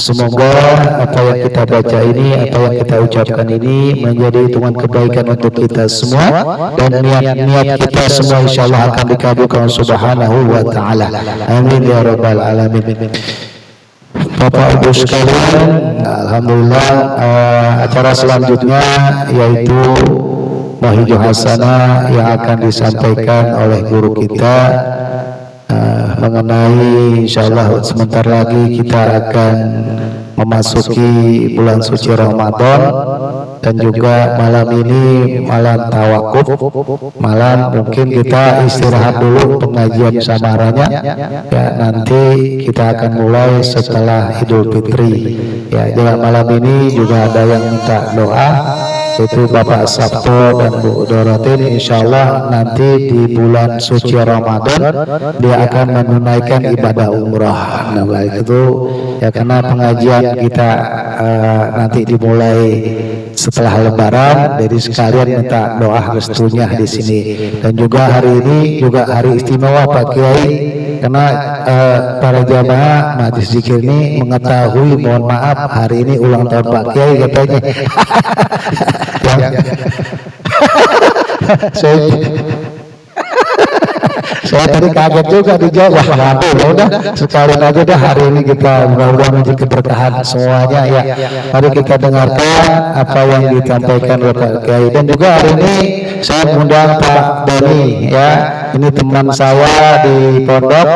Semoga apa yang kita baca ini, apa yang kita ucapkan ini menjadi hitungan kebaikan untuk kita semua, dan niat-niat kita semua insyaallah akan dikabulkan Subhanahu wa taala. Amin ya rabbal alamin. Bapak Ibu sekalian, alhamdulillah acara selanjutnya yaitu Wahyu Hasanah yang akan disampaikan oleh guru kita mengenai insyaallah sebentar lagi kita akan memasuki bulan suci Ramadan, dan juga malam ini malam tawakuf, malam mungkin kita istirahat dulu pengajian samaranya ya, nanti kita akan mulai setelah Idul Fitri ya. Jadi malam ini juga ada yang minta doa, yaitu Bapak Sabto dan Bu Dorotin. Insyaallah nanti di bulan suci Ramadan dia akan menunaikan ibadah umrah. Nah baik itu ya, karena pengajian kita nanti dimulai setelah Lebaran, jadi sekalian minta doa restunya di sini. Dan juga hari ini juga hari istimewa Pak Kiai, karena para jamaah majlis zikir ini mengetahui, mohon maaf hari ini ulang tahun Pak Kiai katanya. Saya tadi kaget juga dijawab. Waduh, ya udah sekalian aja dah hari ini kita mudah-mudahan menjadi keberkahan semuanya ya. Mari kita dengarkan apa yang disampaikan oleh Pak Kiai. Dan juga hari ini saya mengundang Pak Doni ya. Ini teman saya di pondok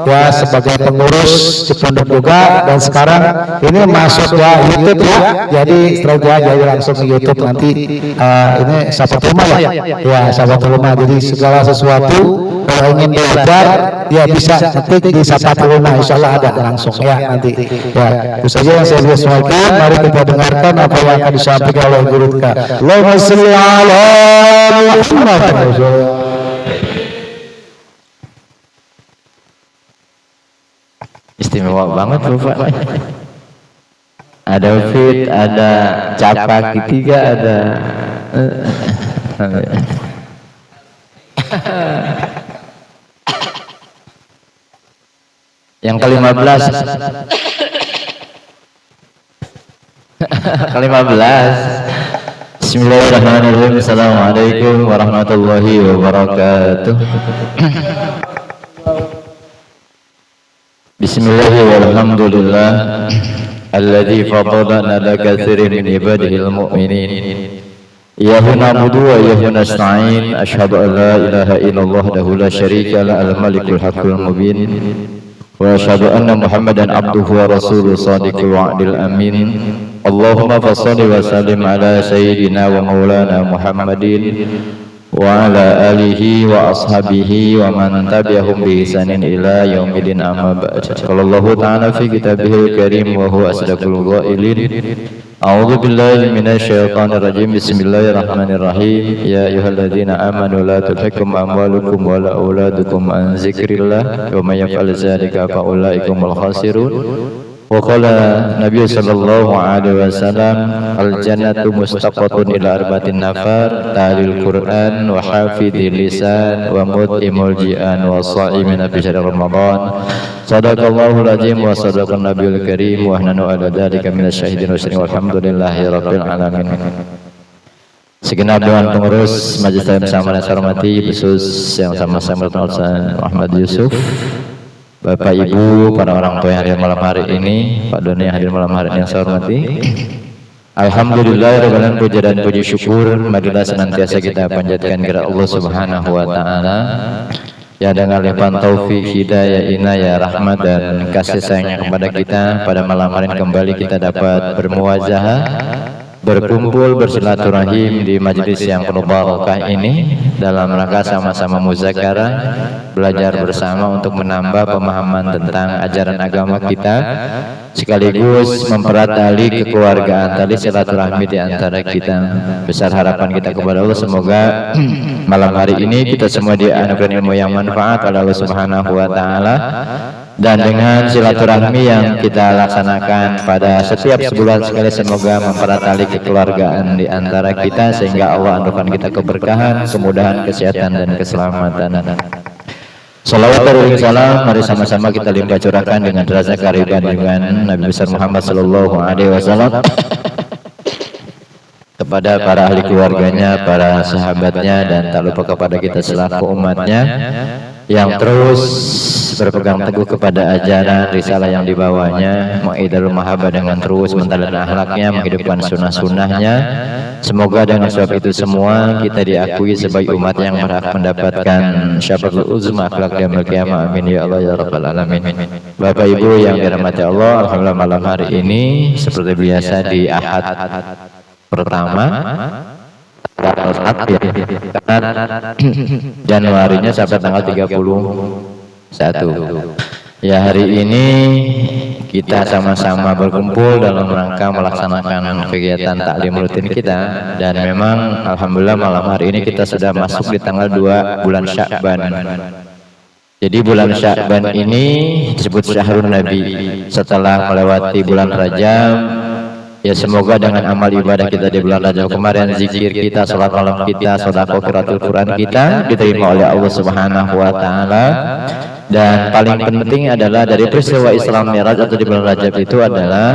ya, sebagai pengurus di pondok juga, dan sekarang ini masuk ya YouTube ya. Jadi setelah dia jadi langsung ke YouTube nanti ini sahabat rumah ya. Ya sahabat rumah. Jadi segala sesuatu kalau ingin belajar ya bisa ketik di sahabat rumah, insyaallah ada langsung ya nanti ya. Itu saja yang saya sampaikan. Mari kita dengarkan apa yang akan disampaikan oleh guru kita. Allahumma shalli ala Muhammad. Istimewa banget Bapak. Ada fit, ada capak ketiga, ada yang ke-15 Bismillahirrahmanirrahim. Assalamualaikum warahmatullahi wabarakatuh. Bismillahirrahmanirrahim. Alhamdulillah alladzi fadalana ala katsirin min ibadihil mu'minin. Iyyahu na'budu wa iyyahu nasta'in. Asyhadu an la ilaha illallah wahdahu la syarika lah, al-malikul haqqul mubin. Wa asyhadu anna Muhammadan abduhu wa rasuluhu shadiqul wa'dil amin. Allahumma fashalli wa sallim ala sayyidina wa maulana Muhammadin wa ala alihi wa ashabihi wa man tabi'ahum bi ihsanin ila yaumil amma ba'd. Qala Allah ta'ala fi kitabihil karim wa huwa asdaqul qailin. A'udzu billahi minasy syaithanir rajim. Bismillahirrahmanirrahim. Ya ayyuhalladzina amanu la tulhikum amwalukum wa la auladukum an dzikrillah wa may yaf'al dzalika fa ulaikumul khasirun. Wa qala Nabi sallallahu alaihi wasallam al-jannatu mustaqatun ila arba'atin nafar talil Qur'an wa hafidhil lisan wa mut'imul ji'an wa sha'imin fi syahr Ramadan. Sadaqallahul azim wa sadaqan nabiyul karim wa nahnu ala dzalika minasyahidin wa syahidin walhamdulillahi rabbil alamin. Segenap dewan pengurus majelis taklim bersama yang saya hormati, khusus yang sama-sama Muhammad Yusuf, Bapak Ibu, para orang tua yang hadir malam hari ini, Pak Doni yang hadir malam hari ini yang saya hormati. Alhamdulillah, rabbil puja dan puji syukur marilah senantiasa kita panjatkan kepada Allah Subhanahu wa taala ya, dengan limpahan taufik, hidayah, inayah, rahmat dan kasih sayangnya kepada kita. Pada malam hari ini kembali kita dapat bermuwajahah, berkumpul bersilaturahim di majelis yang penuh barakah ini dalam rangka sama-sama muzakarah, belajar bersama untuk menambah pemahaman tentang ajaran agama kita, sekaligus mempererat tali kekeluargaan, tali silaturahmi di antara kita. Besar harapan kita kepada Allah, semoga malam hari ini kita semua dianugerahi ilmu yang manfaat oleh Allah Subhanahu wa taala, dan dengan silaturahmi yang kita laksanakan pada setiap sebulan sekali, semoga mempererat tali kekeluargaan di antara kita sehingga Allah anugerahkan kita keberkahan, kemudahan, kesehatan dan keselamatan. Salawat dan salam mari sama-sama kita limpah curahkan dengan derajat kariban dengan Nabi besar Muhammad sallallahu alaihi wasallam kepada para ahli keluarganya, para sahabatnya, dan tak lupa kepada kita selaku umatnya yang terus berpegang teguh kepada ajaran risalah yang dibawanya, mengidul mahabbah dengan terus mentalkan akhlaknya, menghidupkan sunnah-sunnahnya. Semoga dengan sebab itu semua kita diakui sebagai umat yang berhak mendapatkan syafaatul uzma akhlak yaumil qiyamah. Amin ya Allah ya rabbal alamin. Bapak Ibu yang dirahmati Allah, alhamdulillah malam hari ini seperti biasa di Ahad pertama tanggal 1 ya, karena Januarinya sampai tanggal 31. Ya, hari ini kita sama-sama berkumpul dalam rangka melaksanakan kegiatan taklim rutin kita, dan memang alhamdulillah malam hari ini kita sudah masuk di tanggal 2 bulan Sya'ban. Jadi bulan Sya'ban ini disebut Syahrun Nabi setelah melewati bulan Rajab. Ya, semoga dengan amal ibadah kita di bulan Rajab kemarin, zikir kita, salat malam kita, sedekah qiraatul Quran kita diterima oleh Allah Subhanahu wa taala. Dan paling penting adalah dari peristiwa Isra Mi'raj atau di bulan Rajab itu adalah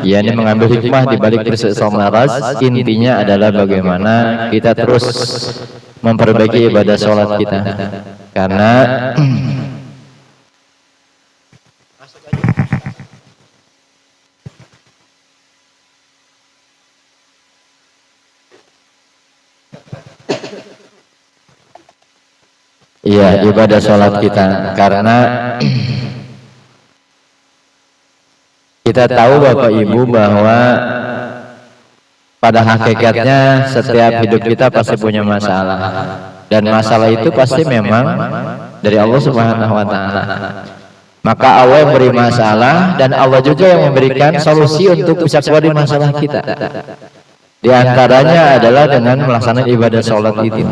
yakni mengambil hikmah di balik peristiwa Isra Mi'raj. Intinya adalah bagaimana kita terus memperbaiki ibadah salat kita. Karena iya, ibadah sholat kita, karena kita tahu Bapak Ibu bahwa pada hakikatnya setiap hidup kita pasti punya masalah, dan masalah itu pasti memang dari Allah Subhanahu wa taala. Maka Allah yang beri masalah dan Allah juga yang memberikan solusi untuk bisa keluar dari masalah kita. Di antaranya adalah dengan melaksanakan ibadah sholat itu.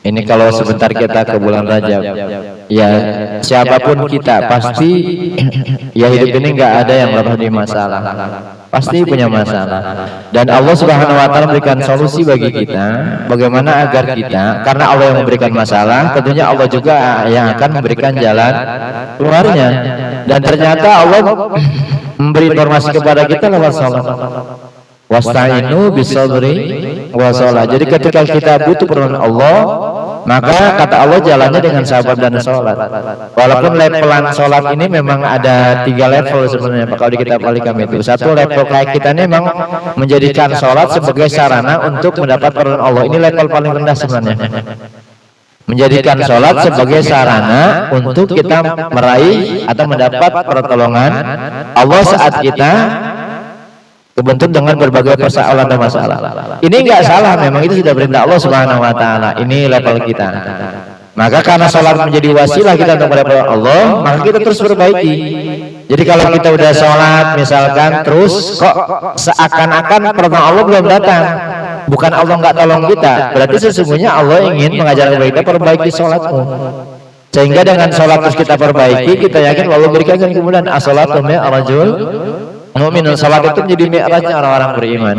Ini kalau sebentar kita ke bulan Rajab, ya siapapun kita pasti ya hidup ini nggak ada yang lepas dari masalah, pasti punya masalah. Dan Allah Subhanahu wa taala memberikan solusi bagi kita bagaimana agar kita, karena Allah yang memberikan masalah, tentunya Allah juga yang akan memberikan jalan keluarnya. Dan ternyata Allah memberi informasi kepada kita lewat salat. Wasta'inu bisabri wassalah. Jadi ketika kita butuh pertolongan Allah, maka kata Allah jalannya dengan sabar dan sholat. Walaupun levelan sholat ini memang ada 3 level sebenarnya Pak, kalau di kitab Al-Hikam itu. Satu level kayak kita ini memang menjadikan sholat sebagai sarana untuk mendapat pertolongan Allah. Ini level paling rendah sebenarnya. Menjadikan sholat sebagai sarana untuk kita meraih atau mendapat pertolongan Allah saat kita kebentuk dengan berbagai persoalan dan masalah. Ini enggak salah, memang itu sudah perintah Allah Subhanahu wa taala. Ini level kita. Maka karena sholat menjadi wasilah kita untuk mendapatkan Allah, maka kita terus perbaiki. Jadi kalau kita udah sholat misalkan terus kok seakan-akan pertolongan Allah belum datang, bukan Allah enggak tolong kita, berarti sesungguhnya Allah ingin mengajarkan kita perbaiki sholatmu. Sehingga dengan sholat terus kita perbaiki, kita yakin Allah berikan kemudian as-sholatu mi'rajul mu'min. Salat itu menjadi mi'rajnya orang-orang beriman.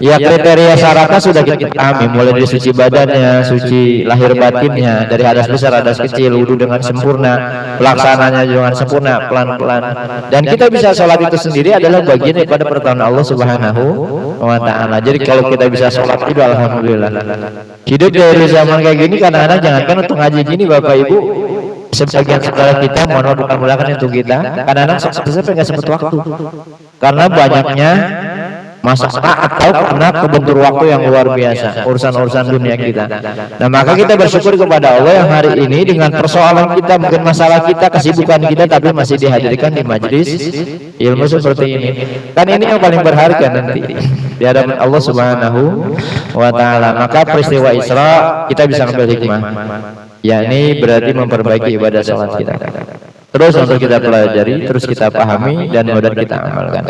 Ya, kriteria syaratnya sudah kita pahami, mulai dari suci badannya, suci lahir batinnya, dari hadas besar, hadas kecil, wudu dengan sempurna, pelaksananya dengan sempurna, pelan-pelan. Dan kita bisa sholat itu sendiri adalah bagian daripada pertolongan Allah Subhanahu wa taala. Jadi kalau kita bisa sholat itu alhamdulillah. Hidup dari zaman kayak gini kadang-kadang jangankan untuk ngaji gini Bapak Ibu, sebagian saudara kita, mohon bukan mulakan itu kita, kadang-kadang sampai nggak sempat waktu karena banyaknya masalah atau karena kebentur waktu yang luar biasa urusan-urusan dunia kita. Nah, maka kita bersyukur kepada Allah yang hari ini dengan persoalan kita, mungkin masalah kita, kesibukan kita, tapi masih dihadirkan di majelis ilmu seperti ini. Kan ini yang paling berharga nanti di hadapan Allah Subhanahu wa taala. Maka peristiwa Isra kita bisa ambil hikmah, yakni berarti memperbaiki ibadah salat kita. Terus untuk kita pelajari, terus kita pahami, dan mudah kita amalkan.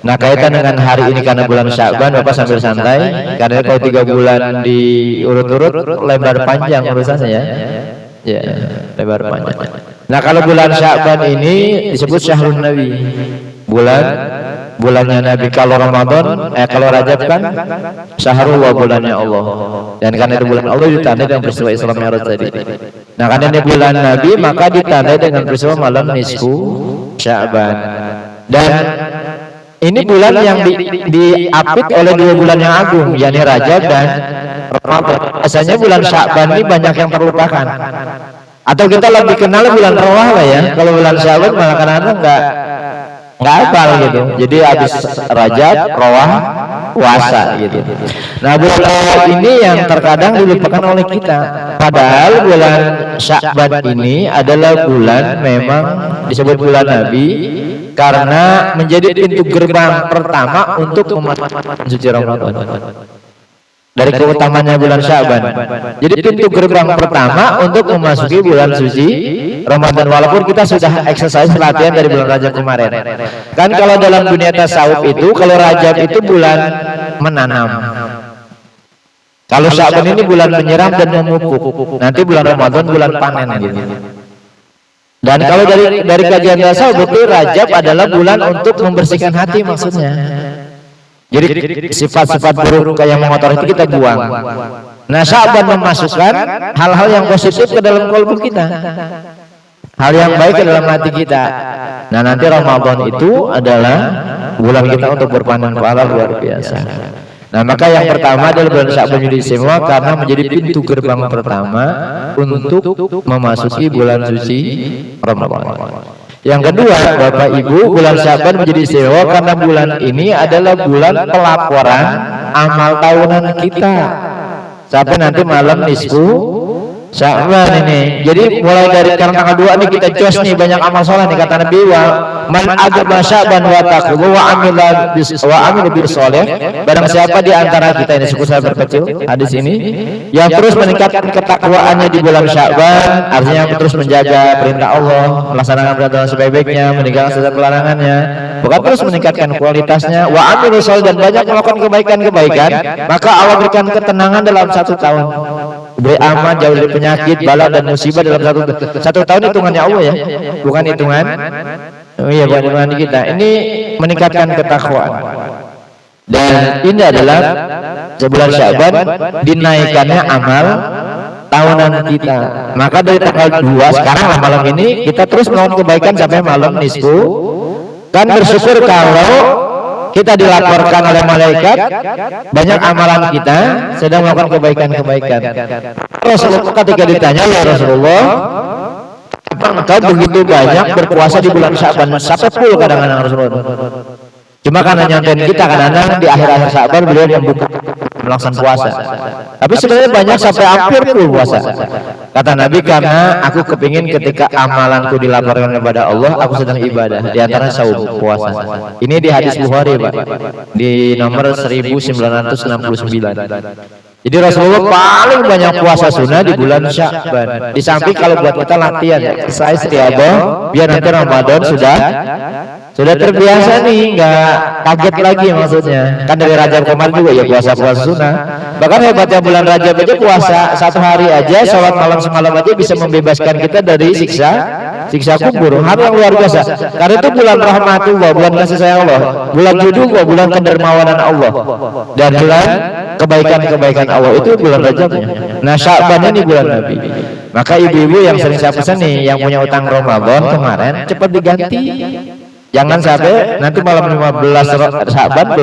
Nah, kaitan dengan hari ini karena bulan Sya'ban, Bapak sambil santai, karena kalau 3 bulan diurut-urut lebar panjang urusannya ya. Ya, lebar panjang. Nah, kalau bulan Sya'ban ini disebut Syahrun Nabi, bulan bulannya Nabi. Kalau Ramadan, kalau Rajab kan Syahrullah, bulannya Allah. Dan karena itu bulan Allah ditandai dengan peristiwa Isra Mi'raj tadi. Nah, karena ini bulan Nabi, maka ditandai dengan peristiwa malam nisfu Sya'ban. Dan ini bulan yang diapit oleh dua bulan yang agung, yakni Rajab dan Ramadan. Biasanya bulan Sya'ban ini banyak yang terlupakan. Atau kita lebih kenal bulan Rawah lah ya. Kalau bulan Sya'ban malah kadang-kadang nggak hafal gitu. Jadi habis Rajab, Rawah, puasa gitu. Nah, bulan Rawah ini yang terkadang dilupakan oleh kita. Padahal bulan Sya'ban ini adalah bulan memang disebut bulan Nabi karena menjadi pintu gerbang pertama untuk memasuki suci Ramadan. Dari keutamanya bulan Sya'ban. Jadi pintu gerbang pertama untuk memasuki bulan suci Ramadan, walaupun kita sudah exercise latihan dari bulan Rajab kemarin. Kan kalau dalam dunia tasawuf itu, kalau Rajab itu bulan menanam. Kalau Sya'ban ini bulan menyiram dan memupuk. Nanti bulan Ramadan bulan panen gitu. Dan kalau dari kajian tasawuf berarti Rajab adalah bulan untuk membersihkan hati maksudnya. Jadi sifat-sifat buruk kayak mengotor itu kita buang. Nah, Sya'ban memasukkan hal-hal yang positif ke dalam kalbu kita, hal yang baik ke dalam hati kita. Nah, nanti Ramadan itu adalah bulan kita untuk berpanen pahala luar biasa. Nah, maka yang pertama adalah bulan Sya'ban menjadi istimewa karena menjadi pintu gerbang pertama untuk memasuki bulan suci Ramadan. Yang kedua, Bapak Ibu, bulan Sya'ban menjadi istimewa karena bulan ini adalah bulan pelaporan amal tahunan kita sampai nanti malam nisfu Sya'ban ini. Jadi mulai dari tanggal 2 nih kita jos nih banyak amal soleh nih, kata Nabi, wa man agaba Sya'ban wa taqwa wa amila bil soleh. Barang siapa di antara kita ini, suku saya berkecil hadis ini, yang terus meningkatkan ketakwaannya di bulan Sya'ban, artinya terus menjaga perintah Allah, melaksanakan perintah sebaik-baiknya, meninggalkan segala larangannya, bukan terus meningkatkan kualitasnya, wa amila soleh, dan banyak melakukan kebaikan-kebaikan, maka Allah berikan ketenangan dalam 1 tahun. Beri aman, jauh dari penyakit, bala dan musibah dalam satu tahun. Hitungannya Allah ya, bukan hitungan bukan hitungan kita. Ini meningkatkan ketakwaan. Dan ini adalah sebulan Sya'ban dinaikkannya amal tahunan kita. Maka dari tanggal 2 sekarang malam ini kita terus melakukan kebaikan sampai malam nisfu. Kan bersyukur kalau kita dilaporkan oleh malaikat banyak amalan kita sedang melakukan kebaikan-kebaikan. Rasulullah ketika ditanya, ya Rasulullah, engkau begitu banyak berpuasa di bulan Sya'ban, sampai full kadang-kadang Rasulullah. Cuma karena nyonten kita kadang-kadang di akhir-akhir Sya'ban beliau membuka melaksanakan puasa. Tapi sebenarnya banyak sampai hampir full puasa. Kata Nabi, karena aku kepingin ketika amalanku dilaporkan kepada Allah, aku sedang ibadah. Di antara saum puasa. Ini di hadis Bukhari, Pak. Di nomor 1969. Jadi Rasulullah paling banyak puasa sunnah di bulan Sya'ban. Di samping kalau buat kita latihan ya, saya istiadah biar nanti Ramadan sudah terbiasa nih, nggak kaget lagi maksudnya. Kan dari Rajab kemarin juga ya puasa-puasa sunnah. Bahkan hebatnya bulan Rajab aja puasa 1 hari aja, sholat malam semalam aja bisa membebaskan kita dari siksa kubur. Hal yang luar biasa. Karena itu bulan rahmatullah, bulan kasih sayang Allah, bulan judul, bulan kedermawanan Allah, dan bulan kebaikan-kebaikan Allah. Itu bulan Rajabnya. Nah, Sya'ban ini bulan Nabi. Maka ibu-ibu yang sering saya pesan nih, yang punya utang Ramadan kemarin, cepat diganti. Jangan sampai nanti malam 15 Sya'ban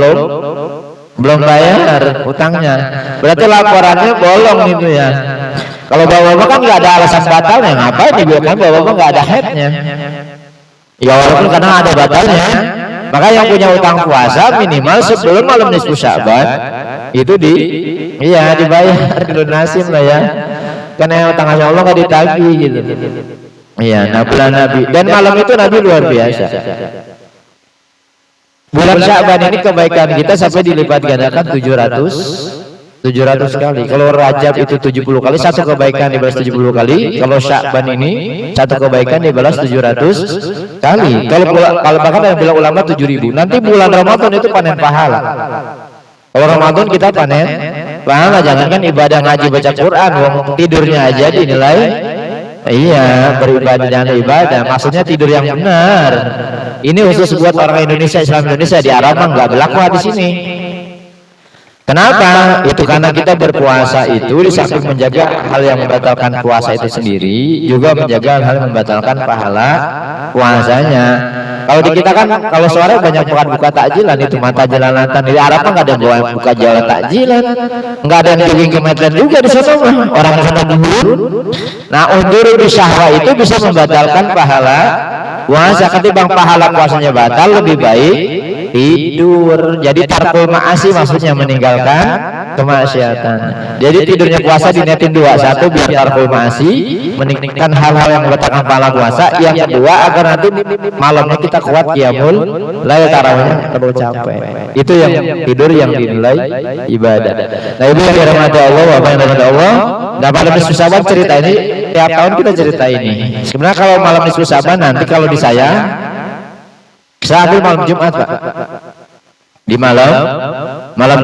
belum bayar utangnya. Berarti laporannya bolong itu ya. Kalau bapak-bapak kan nggak ada alasan batalnya, ngapain dibiarkan bapak-bapak nggak ada headnya? Ya walaupun kadang ada batalnya. Maka yang punya utang puasa minimal sebelum malam nisfu Sya'ban itu dibayar, dilunasin lah ya. Karena utang Allah nggak ditagih gitu. Iya, nah bulan Nabi. Dan malam itu Nabi luar biasa. Bulan Sya'ban ini kebaikan kita sampai dilipat gandakan 700 kali. Kalau Rajab itu 70 kali, satu kebaikan dibalas 70 kali. Kalau Sya'ban ini satu kebaikan dibalas 700 kali. Kalau bahkan ada bilang ulama 7.000. Nanti bulan Ramadan itu panen pahala. Kalau Ramadan kita panen pahala, jangankan ibadah ngaji baca Quran, tidurnya aja dinilai. Iya, beribadah dan ibadah. Maksudnya tidur yang benar. Ini khusus buat orang Indonesia, Islam Indonesia. Di Arab mah nggak berlaku hadis ini. Kenapa? Itu karena kita berpuasa itu di samping menjaga hal yang membatalkan puasa itu sendiri, juga menjaga hal yang membatalkan pahala puasanya. Kalau di kita kan kalau sore banyak buka takjilan itu mata jalanatan. Di Arab kan nggak ada buka jalan takjilan, nggak ada yang jogging ke medan juga di sana mah. Orang sana undur. Nah undur di syahwat itu bisa membatalkan pahala puasa. Ketimbang pahala puasanya batal, lebih baik tidur. Jadi tarkul ma'asi maksudnya meninggalkan kemaksiatan. Jadi tidurnya puasa diniatin dua. Satu biar tarkul ma'asi, meninggalkan hal-hal yang membatalkan pahala puasa. Yang kedua agar nanti malamnya kita kuat qiyamul lail, tarawihnya terlalu capek. Itu yang tidur yang dinilai ibadah. Nah ibu yang dirahmati Allah, bapak yang dirahmati Allah, nah pada nisfu Syaban cerita ini tiap tahun kita cerita ini. Sebenarnya kalau malam nisfu Syaban nanti kalau di saya ambil malam Jumat Pak, di malam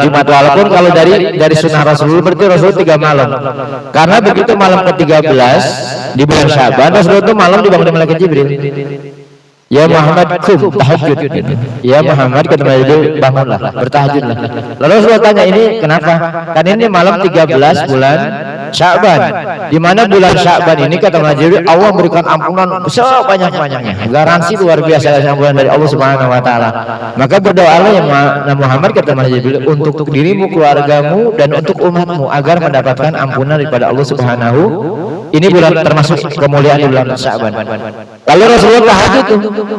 Jumat. Walaupun kalau dari sunnah Rasulullah berarti Rasul 3 malam, karena begitu malam ke-13 di bulan Syaban Rasulullah itu malam dibangun oleh malaikat Jibril. Ya Muhammad kum tahajud. Ya Muhammad kata Jibril bangunlah, bertahajudlah. Lalu Rasulullah tanya ini kenapa? Kan ini malam 13 bulan Sya'ban. Di mana bulan Sya'ban ini kata Jibril Allah memberikan ampunan sebanyak-banyaknya. Garansi luar biasa ampunan dari Allah Subhanahu wa taala. Maka berdoalah ya Muhammad kata Jibril untuk dirimu, keluargamu dan untuk umatmu agar mendapatkan ampunan daripada Allah Subhanahu. Ini bulan termasuk kemuliaan di bulan Sya'ban. Lalu Rasulullah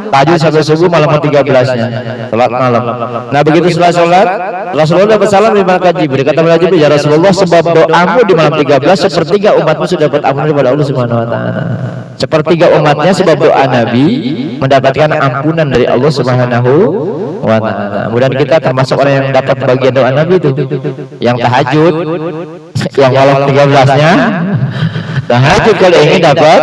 tahajud sampai subuh malam ke-13-nya, salat malam. Nah begitu setelah salat Rasulullah dapat salam dari malaikat Jibril. Kata malaikat Jibril, ya Rasulullah sebab doamu di malam 13 sepertiga umatmu sudah dapat ampunan daripada Allah Subhanahu wa taala. Sepertiga umatnya sebab doa Nabi mendapatkan ampunan dari Allah Subhanahu wa taala. Mudah-mudahan kita termasuk orang yang dapat bagian doa Nabi itu, yang tahajud, yang malam 13-nya tahajud kalau ingin dapat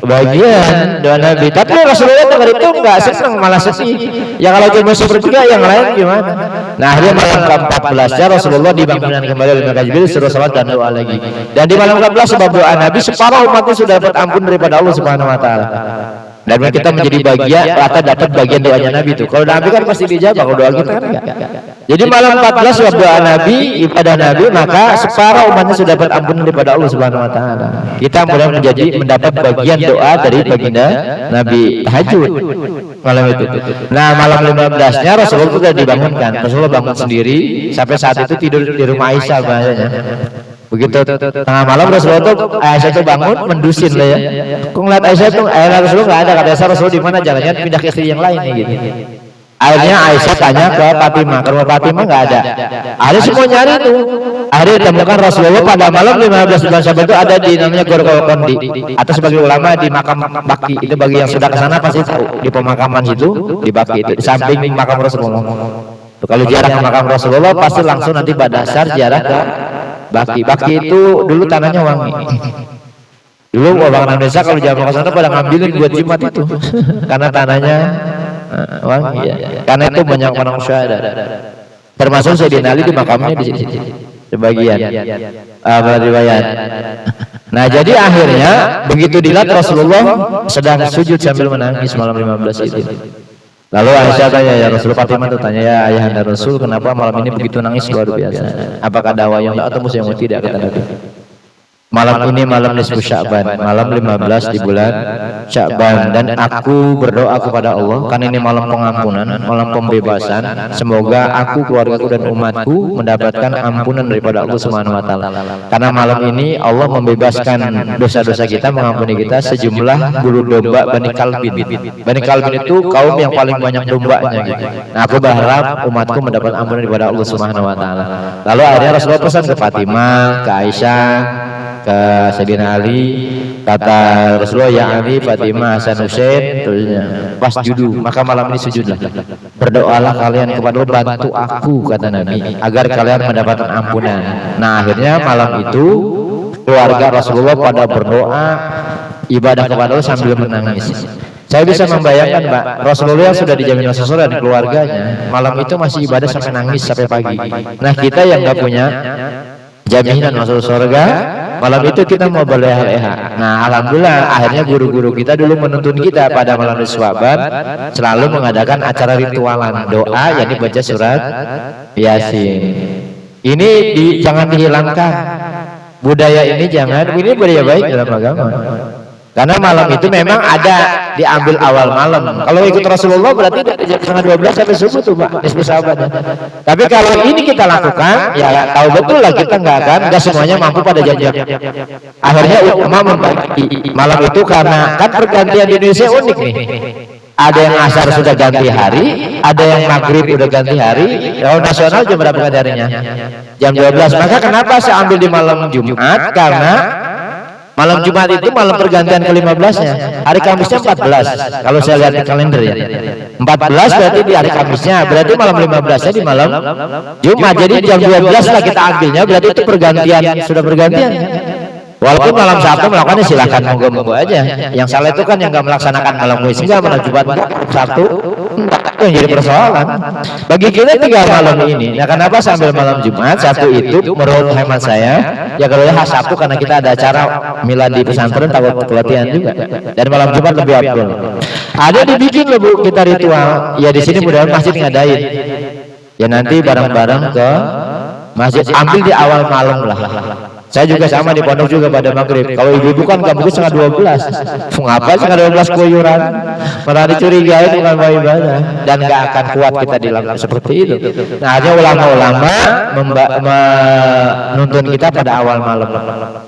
bagian doa Nabi. Tapi Rasulullah dengar itu enggak senang, malah sedih. Ya kalau cuma sepertiga yang lain gimana? Nah akhirnya malam ke-14-nya Rasulullah dibangunkan kembali oleh malaikat Jibril, suruh salat dan doa lagi. Dan di malam ke-14 sebab doa Nabi separuh umatnya sudah dapat ampun daripada Allah Subhanahu wa taala. Dan kita menjadi bagian atau dapat bagian doanya Nabi itu. Kalau Nabi kan pasti dijawab, kalau doa kita kan enggak. Jadi malam 14 sebab doa Nabi, ibadah Nabi, maka separuh umatnya sudah dapat ampunan daripada Allah Subhanahu wa taala. Kita mulai mendapat bagian doa dari baginda Nabi tahajud malam itu. Nah, malam 15-nya Rasulullah sudah dibangunkan. Rasulullah bangun sendiri, sampai saat itu tidur di rumah Aisyah bahasanya. Begitu tengah malam Rasulullah tuh Aisyah tuh bangun mendusin lah ya. Kok ngeliat Aisyah tuh Rasulullah nggak ada, kata Aisyah Rasulullah di mana, jalannya pindah ke istri yang lain nih gitu. Akhirnya Aisyah tanya ke Fatimah, ke rumah Fatimah nggak ada. Akhirnya semua nyari tuh. Akhirnya ditemukan Rasulullah pada malam 15 bulan Syaban itu ada di namanya Gor Kondi, atau sebagai ulama di makam Baki. Itu bagi yang sudah ke sana pasti tahu, di pemakaman situ di Baki itu di samping makam Rasulullah. Tuh, kalau ziarah ke makam Rasulullah pasti langsung nanti pada dasar ziarah ke Baki. Baki itu dulu tanahnya wangi. Dulu orang Indonesia kalau jalan ke sana pada ngambilin buat jimat itu, karena tanahnya wangi ya. Karena itu banyak orang syuhada. Termasuk Sayyidina Ali di makamnya di sini. Sebagian riwayat. Nah, jadi akhirnya begitu dilihat Rasulullah sedang sujud sambil menangis malam 15 itu. Lalu Aisyah tanya, ya Rasulullah, Fatimah itu tanya, ya ayahanda Rasul, kenapa malam ini begitu nangis luar biasa? Apakah ada wayang atau musuh yang tidak, kata Nabi. Malam ini malam nisfu Sya'ban, malam 15 di bulan Sya'ban, dan aku berdoa kepada Allah karena ini malam pengampunan, malam pembebasan. Semoga aku, keluargaku dan umatku mendapatkan ampunan daripada Allah Subhanahu wa taala. Karena malam ini Allah membebaskan dosa-dosa kita, mengampuni kita sejumlah bulu domba Bani Kalbin. Bani Kalbin itu kaum yang paling banyak dombanya gitu. Nah, aku berharap umatku mendapat ampunan daripada Allah Subhanahu wa taala. Lalu akhirnya Rasulullah pesan ke Fatimah, ke Aisyah, ke Sayyidina Ali, kata Rasulullah, ya Ali, Fatimah, Hasan, Husain, terusnya pas judu, maka malam ini sujudlah, berdoalah kalian kepada Allah, bantu aku, kata Nabi, agar kalian mendapatkan ampunan. Nah, akhirnya malam itu keluarga Rasulullah pada berdoa, ibadah kepada Allah sambil menangis. Saya bisa membayangkan, Mbak, Rasulullah sudah dijamin masuk surga dan keluarganya, malam itu masih ibadah sampai nangis sampai pagi. Nah, kita yang nggak punya jaminan masuk surga, malam itu kita mau berleha-leha. Nah, alhamdulillah akhirnya guru-guru kita dulu menuntun kita pada malam nisfu Sya'ban selalu mengadakan acara ritualan doa yang dibaca surat Yasin. Ini jangan dihilangkan. Budaya ini jangan, ini budaya baik dalam agama. Karena malam itu memang ada diambil awal malam. Kalau ikut Rasulullah berarti dari jam 11:30 sampai subuh tuh Pak, nisfu Sya'ban. Tapi kalau ini kita lakukan, ya tahu betul lah kita nggak semuanya mampu pada jam-jam. Akhirnya ulama membagi malam itu karena kan pergantian di Indonesia unik nih. Ada yang asar sudah ganti hari, ada yang maghrib udah ganti hari. Kalau nasional jam berapa ganti harinya? Jam 12. Maka kenapa saya ambil di malam Jumat? Karena malam Jumat itu malam pergantian ke-15-nya. Hari Kamisnya 14. Kalau saya lihat di kalender ya. 14 berarti di hari Kamisnya, berarti malam 15-nya di malam Jumat. Jadi jam 12 lah kita ambilnya, berarti itu pergantian, sudah pergantian. Walaupun malam Sabtu melakukannya silakan monggo-monggo aja. Yang salah itu kan yang nggak melaksanakan malam kuis, enggak malam Jumat Sabtu. Itu yang jadi persoalan. Bagi kita 3 malam ini. Nah, kenapa sambil malam Jumat? Satu itu menurut hemat saya, ya kalau ya Sabtu karena kita ada acara milad di pesantren takut keletihan juga. Dan malam Jumat lebih abdul. Ada dibikin loh Bu kita ritual. Ya di sini mudah-mudahan masjid ngadain. Ya nanti bareng-bareng ke masjid, ambil di awal malam lah. Saya juga sama di pondok juga pada maghrib. Kalau ibu-ibu kan nggak mungkin 11:30. Ngapa 11:30 keluyuran? Malah dicurigai bukan mau ibadah dan nggak akan kuat kita dilakukan seperti itu. Nah, hanya ulama-ulama menuntun kita pada awal malam.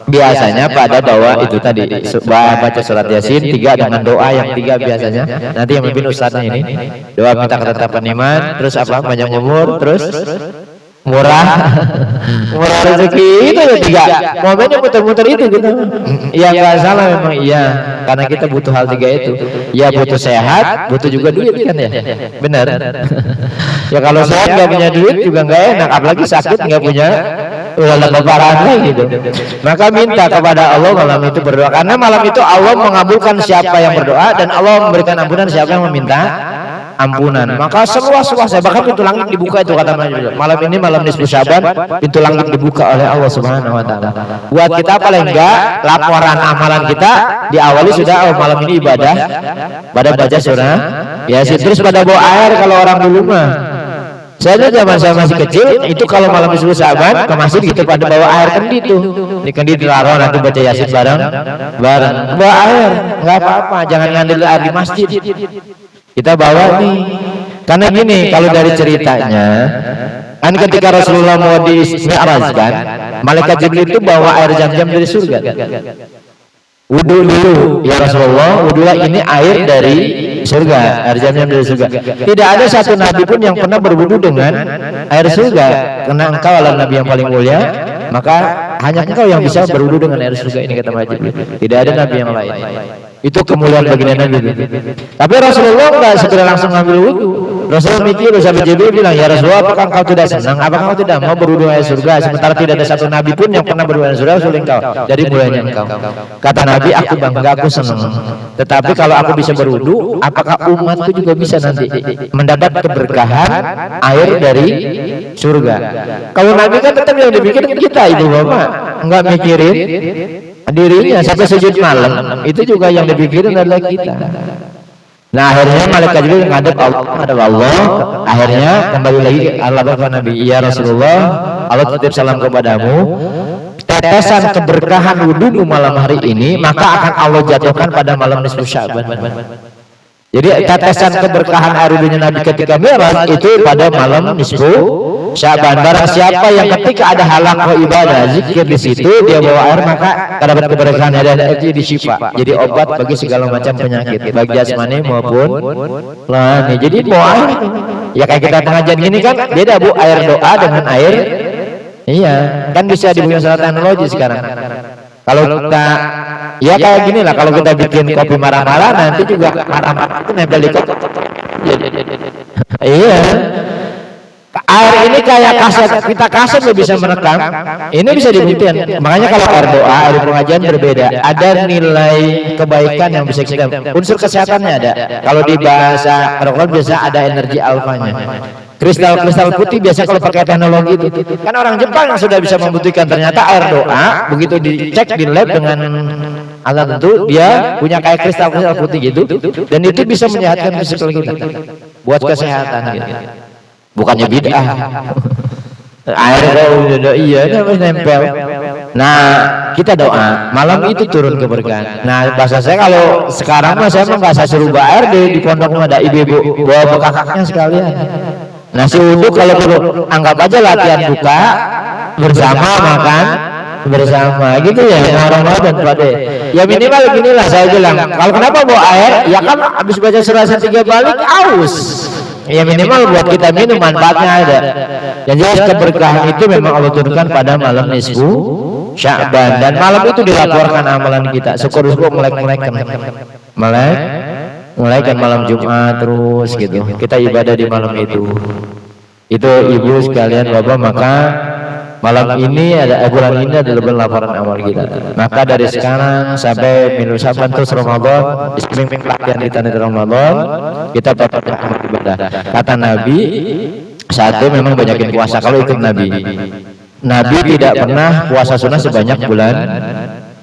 Biasanya pada doa itu tadi baca surat Yasin 3 dengan doa yang 3 biasanya. Nanti yang memimpin ustadznya ini doa minta ketetapan iman, terus apa panjang umur, terus murah rezeki, itu ya 3 momennya muter-muter itu gitu. Ya nggak salah memang, iya, karena kita butuh hal 3 itu. Ya butuh sehat, butuh juga duit kan ya, benar. Ya kalau sehat nggak punya duit juga nggak enak, apalagi sakit nggak punya udah lebaran lagi gitu. Maka minta kepada Allah malam itu berdoa, karena malam itu Allah mengabulkan siapa yang berdoa dan Allah memberikan ampunan siapa yang meminta ampunan. Maka seluas-luasnya, bahkan pintu langit dibuka itu kata malam ini malam nisfu Sya'ban, pintu langit dibuka oleh Allah Subhanahu wa taala. Buat kita paling enggak laporan amalan kita diawali sudah malam ini ibadah pada baca surah Yasin, terus pada bawa air kalau orang dulu mah. Saya zaman saya masih kecil itu kalau malam nisfu Sya'ban ke masjid gitu pada bawa air kendi tuh. Di kendi ditaruh nanti baca Yasin bareng. Bawa air, enggak apa-apa, jangan ngambil air di masjid. Kita bawa nih, karena gini kalau dari ceritanya, kan ketika Rasulullah mau di-mi'rajkan, malaikat Jibril itu bawa air Zam-Zam dari surga. Wudu dulu, ya Rasulullah, wudulah ini air dari surga, air Zam-Zam dari surga. Tidak ada satu nabi pun yang pernah berwudu dengan air surga, karena engkau adalah nabi yang paling mulia, maka hanya engkau yang bisa berwudu dengan air surga ini kata malaikat Jibril. Tidak ada nabi yang lain. Itu kemuliaan baginda Nabi. Tapi Rasulullah enggak segera langsung ngambil wudu. Rasulullah mikir, sahabat Jibril bilang, ya Rasulullah, apakah engkau tidak senang? Apakah engkau tidak mau berwudu air surga? Sementara tidak ada satu nabi pun yang pernah berwudu air surga kecuali engkau. Dari mulanya engkau. Kata Nabi, aku bangga, aku senang. Tetapi kalau aku bisa berwudu, apakah umatku juga bisa nanti mendapat keberkahan air dari surga? Kalau Nabi kan tetap yang dipikirin kita, ibu bapak, enggak mikirin dirinya sampai sujud malam, itu juga yang dipikirin adalah kita. Nah akhirnya malaikat Jibril ngadep Allah, akhirnya kembali lagi Allah berkata Nabi, ya Rasulullah, Allah titip salam kepadamu, tetesan keberkahan wudu malam hari ini maka akan Allah jatuhkan pada malam nisfu Sya'ban. Jadi tetesan keberkahan air wudunya Nabi ketika Mi'raj itu pada malam nisfu Sya'ban. Barang siapa yang ketika ada halaqah ibadah zikir di situ dia bawa air maka dapat keberkahan dan itu disyifa. Jadi obat bagi segala macam penyakit baik jasmani maupun rohani. Jadi bawa air. Ya kayak kita pengajian gini kan beda Bu, air doa dengan air. Iya, kan bisa dibikin secara teknologi sekarang. Kalau kita ya kayak gini lah, kalau kita bikin kopi marah-marah nanti juga marah-marah itu nempel di kopi. Iya. Air ini kayak kaset, kita kaset lo bisa merekam. Ini bisa dibuktikan. Makanya kalau air doa, air pengajian berbeda. Ada nilai kebaikan yang bisa kita. Unsur kesehatannya ada. Kalau di bahasa kedokteran biasa ada energi alfanya. Kristal-kristal putih biasa kalau pakai teknologi itu. Kan orang Jepang yang sudah bisa membuktikan ternyata air doa begitu dicek di lab dengan alat tentu dia punya kayak kristal-kristal putih gitu dan itu bisa menyehatkan fisikal kita buat kesehatan gitu. Bukannya bid'ah. Air doa iya namanya nempel. Nah, kita doa malam itu turun keberkahan. Nah, bahasa saya kalau sekarang mah saya nggak saya suruh air di pondok ada ibu-ibu bawa bekakaknya sekalian. Nasi uduk kalau perlu anggap aja latihan buka bersama makan bersama gitu ya Ramadan Pak. Ya minimal beginilah saya bilang. Kalau kenapa bawa air? Ya kan habis baca surah 3 balik aus. Ya minimal buat kita minum manfaatnya ada. Yang jelas keberkahan itu memang Allah turunkan pada malam nisfu Sya'ban dan malam itu dilaporkan amalan kita. Syukur-syukur mulai kan malam Jumat terus gitu. Kita ibadah di malam itu. Itu ibu sekalian bapak maka malam ini ada bulan ini adalah bulan laporan amal kita. Maka dari sekarang sampai minggu Sya'ban terus Ramadan, istimewa latihan kita di Ramadan, kita perbanyak amal ibadah. Kata Nabi, satu memang banyakin puasa kalau ikut Nabi. Nabi tidak pernah puasa sunnah sebanyak bulan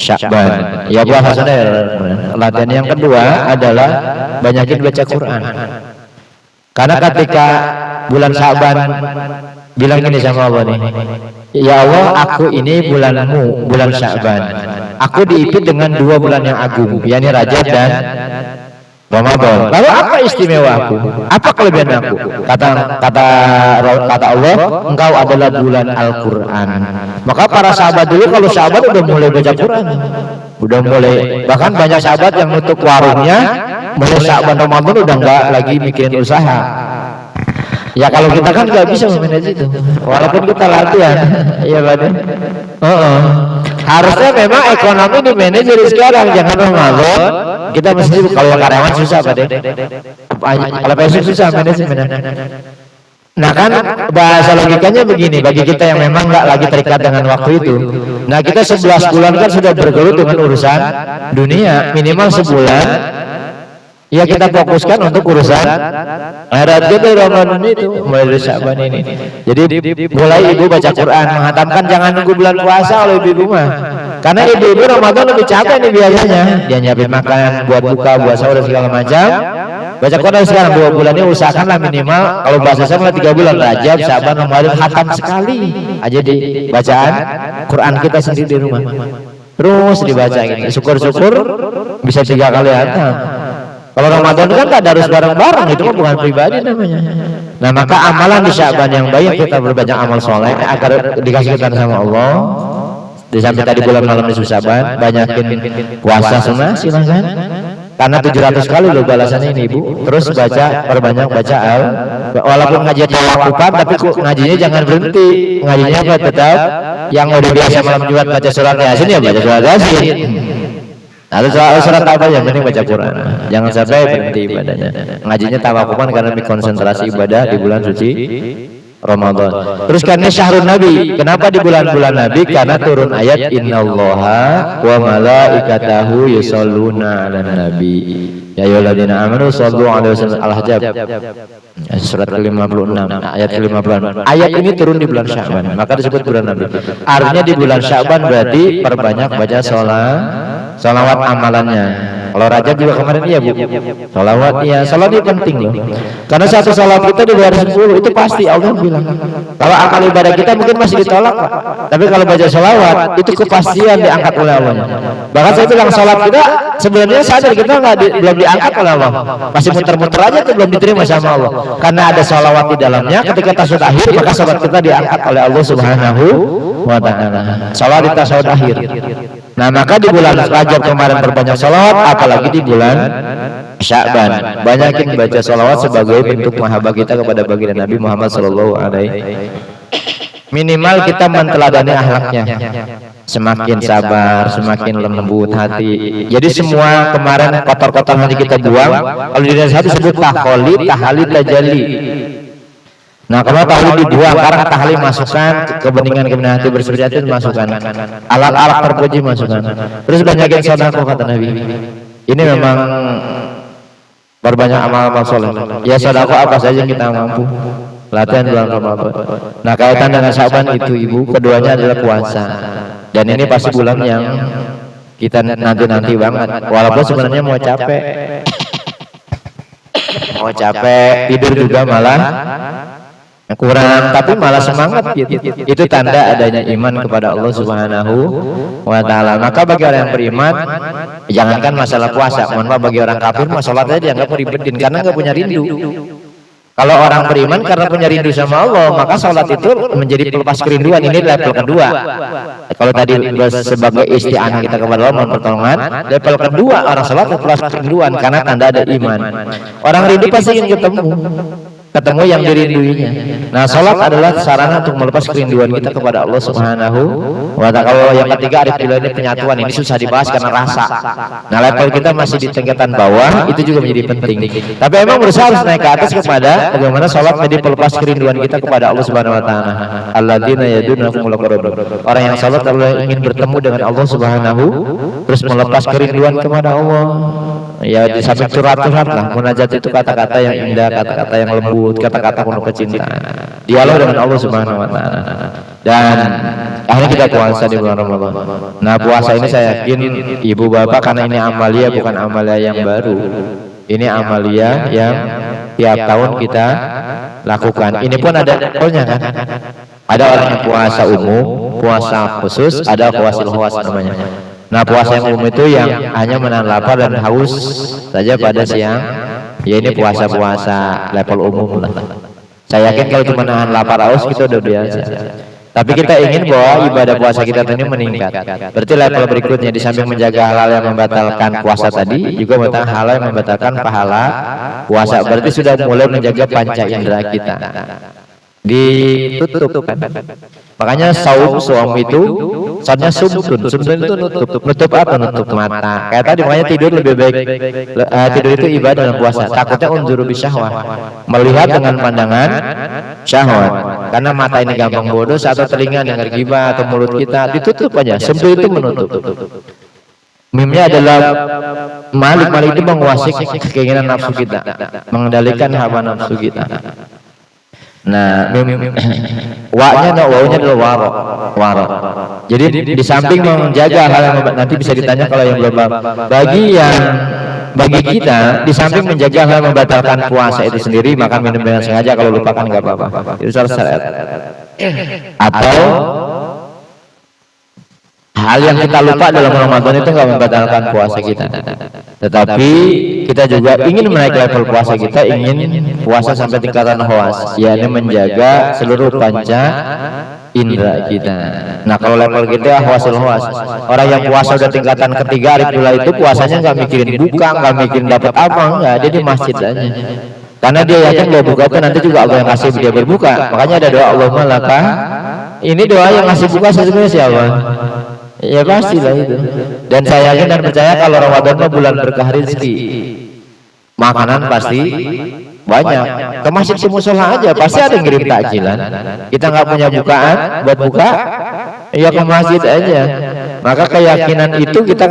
Sya'ban. Ya puasa sunnah. Latihan yang kedua adalah banyakin baca Quran. Karena ketika bulan Sya'ban bilang gini sama Allah nih, ya Allah aku ini bulanmu, bulan Sya'ban. Aku diipit dengan 2 bulan yang agung, yakni Rajab dan Ramadan. Lalu apa istimewa aku? Apa kelebihan aku? Kata Allah, engkau adalah bulan Al-Quran. Maka para sahabat dulu kalau Sya'ban udah mulai baca Quran. Udah mulai, bahkan banyak sahabat yang nutup warungnya mulai Sya'ban Ramadan udah enggak lagi mikirin usaha. Ya kalau kita kan nggak bisa memanage itu, walaupun kita latihan, iya Pak. Harusnya memang ekonomi di manajer sekarang, jangan Ramadan. Kita mesti kalau karyawan susah Pak. Kalau PSU susah manajemen. Nah kan bahasa logikanya begini, bagi kita yang memang nggak lagi terikat dengan waktu itu. Nah kita 11 bulan kan sudah bergelut dengan urusan dunia, minimal sebulan. Ya kita fokuskan untuk urusan akhirat kita Ramadan itu mulai dari Sya'ban ini. Jadi mulai ibu baca Quran, menghatamkan jangan nunggu bulan puasa oleh ibu mah. Karena ibu-ibu Ramadan lebih capek nih biasanya. Dia nyiapin makan, buat buka, buat sahur segala macam. Baca Quran sekarang 2 bulan ini usahakanlah minimal kalau bahasa saya mulai 3 bulan Rajab, Sya'ban, Ramadan khatam sekali aja di bacaan Quran kita sendiri di rumah. Terus dibaca ini. Syukur-syukur bisa 3 kali khatam. Kalau Ramadan kan tak harus bareng-bareng, itu kan bukan pribadi namanya. Nah maka amalan di Sya'ban yang baik kita berbanyak amal soleh agar dikasihkan sama Allah. Di samping tadi bulan malam di Sya'ban, banyakin puasa sunnah silahkan. Karena 700 kali lo balasannya ini ibu. Terus perbanyak baca al. Walaupun ngaji tawakupan, tapi ngajinya jangan berhenti. Ngajinya apa tetap yang udah biasa malam Jumat baca surat Yasin ya baca surat Yasin. Lalu surat apa yang penting baca Quran. Jangan sampai berhenti ibadahnya. Ngajinya tawakupan karena konsentrasi ibadah di bulan suci Ramadan. Terus karena syahrul Nabi. Kenapa di bulan-bulan Nabi? Karena turun ayat Innallaha wa malaikatahu yusholluna 'alan nabi. Ya ayyuhalladzina amanu shallu 'alaihi wasallam. Al-Ahzab. Surat ke-56 ayat ke-56. Ayat ini turun di bulan Sya'ban. Maka disebut bulan Nabi. Artinya di bulan Sya'ban berarti perbanyak baca sholawat amalannya. Kalau Rajab juga kemarin iya bu, sholawat iya, sholawat itu penting loh. Karena satu sholawat kita di 210 itu pasti Allah bilang. Kalau amal ibadah kita mungkin masih ditolak Pak. Tapi kalau baca sholawat itu kepastian diangkat oleh Allah. Bahkan saya bilang sholat kita sebenarnya sadar kita belum diangkat oleh Allah, masih muter-muter aja tuh belum diterima sama Allah. Karena ada sholawat di dalamnya. Ketika tasyahud akhir maka sholat kita diangkat oleh Allah Subhanahu wa Ta'ala. Sholat di tasyahud akhir. Nah maka di bulan Rajab kemarin berbanyak sholawat, apalagi di bulan Sya'ban banyakin baca sholawat sebagai bentuk mahabbah kita kepada baginda Nabi Muhammad Sallallahu Alaihi. Minimal kita menteladani akhlaknya, semakin sabar, semakin lembut hati. Jadi semua kemarin kotor-kotor hati kita buang. Kalau di dalam hati disebut taholi, tahali, tajalli. Nah, kalau tahlil dibuang karena tahlil masukkan kebeningan hati bersih itu masukkan. Alat-alat terpuji masukkan. Terus banyakin sedekah kata Nabi. Ini memang berbanyak amal-amal soleh. Ya sedekah apa saja kita mampu. Latihan bulan Ramadan. Nah, kaitan dengan Syaban itu Ibu, keduanya adalah puasa. Dan ini pasti bulan yang kita nanti banget. Walaupun sebenarnya mau capek, tidur juga malah kurang, tapi malah semangat gitu. Itu tanda adanya iman kepada Allah Subhanahu wa taala. Maka bagi orang yang beriman, jangankan masalah puasa, mohon maaf bagi orang kafir mah salatnya dianggap ribetin karena enggak punya rindu. Kalau orang beriman karena punya rindu sama Allah, maka salat itu menjadi pelepas kerinduan. Ini level kedua. Kalau tadi sebagai isti'anah kita kepada Allah mohon pertolongan, level kedua orang salat pelepas kerinduan karena tanda ada iman. Orang rindu pasti ingin ketemu yang dirinduinya. Nah, salat adalah sarana untuk melepas kerinduan kita kepada Allah Subhanahu wa taala. Kalau yang ketiga arif billah ini penyatuan, ini susah dibahas karena rasa. Nah, level kita masih di tingkatan bawah, itu juga menjadi penting. Tapi emang berusaha harus naik ke atas kepada bagaimana salat menjadi pelepas kerinduan kita kepada Allah Subhanahu wa taala. Alladzina yadunnakumul qarab. Orang yang salat adalah ingin bertemu dengan Allah Subhanahu, terus melepas kerinduan kepada Allah. Ya di samping curhat-curhat lah, munajat itu kata-kata yang indah, kata-kata yang lembut, kata-kata penuh kecintaan, dialog dengan Allah Subhanahu wa taala. Dan akhirnya kita puasa di bulan Ramadan. Nah, puasa ini saya yakin ibu bapak, karena ini amalia bukan amalia yang baru. Ini amalia yang tiap tahun kita lakukan. Ini pun ada levelnya kan. Ada orang yang puasa umum, puasa khusus, ada puasa khusus namanya. Nah, puasa yang umum itu yang hanya menahan lapar dan haus saja pada siang. Ya ini puasa-puasa level umum lah. Saya yakin kalau cuma menahan lapar haus kita udah biasa. Tapi kita ingin bahwa ibadah puasa kita ini meningkat. Berarti level berikutnya di samping menjaga hal yang membatalkan puasa tadi, juga menjaga hal yang membatalkan pahala puasa. Berarti sudah mulai menjaga panca indera kita. Ditutup kan. Makanya saum itu soalnya sumtun itu nutup apa? Nutup mata. Kayak tadi makanya tidur lebih baik. Tidur itu ibadah dalam puasa. Takutnya unzuru bisyahwat, melihat dengan pandangan syahwat. Karena mata ini gampang bodoh, atau telinga dengar ghibah, atau mulut kita ditutup aja. Sumtun itu menutup. Mimnya adalah malik itu menguasai keinginan nafsu kita, mengendalikan hawa nafsu kita. Nah, wa'nya adalah waro. Jadi di samping menjaga hal yang nanti bisa ditanya kalau yang belum paham. Bagi kita di samping menjaga hal yang membatalkan puasa itu sendiri, makan minum dengan sengaja, kalau lupakan nggak apa-apa. Itu syariat. Atau hal yang kita lupa dalam Ramadan itu nggak membatalkan puasa kita. Tetapi kita juga ingin menaik level puasa kita, ingin puasa sampai tingkatan khawas, yakni menjaga seluruh panca indera kita. Nah, kalau level kita khawasul khawas, orang yang puasa udah tingkatan ketiga arifullah itu puasanya nggak mikirin buka, nggak mikirin dapat apa, nggak, dia di masjid aja. Karena dia yakin kalau buka itu nanti juga Allah yang kasih dia berbuka. Makanya ada doa Allahumma laka. Ini doa yang ngasih buka sesungguhnya siapa? Ya pastilah itu. Dan saya yakin dan percaya kalau Ramadan itu bulan berkah rezeki, makanan pasti banyak. Ke masjid si musola aja pasti ada yang ngirim takjilan. Kita nggak punya bukaan buat buka, ya ke masjid aja. Maka keyakinan itu kita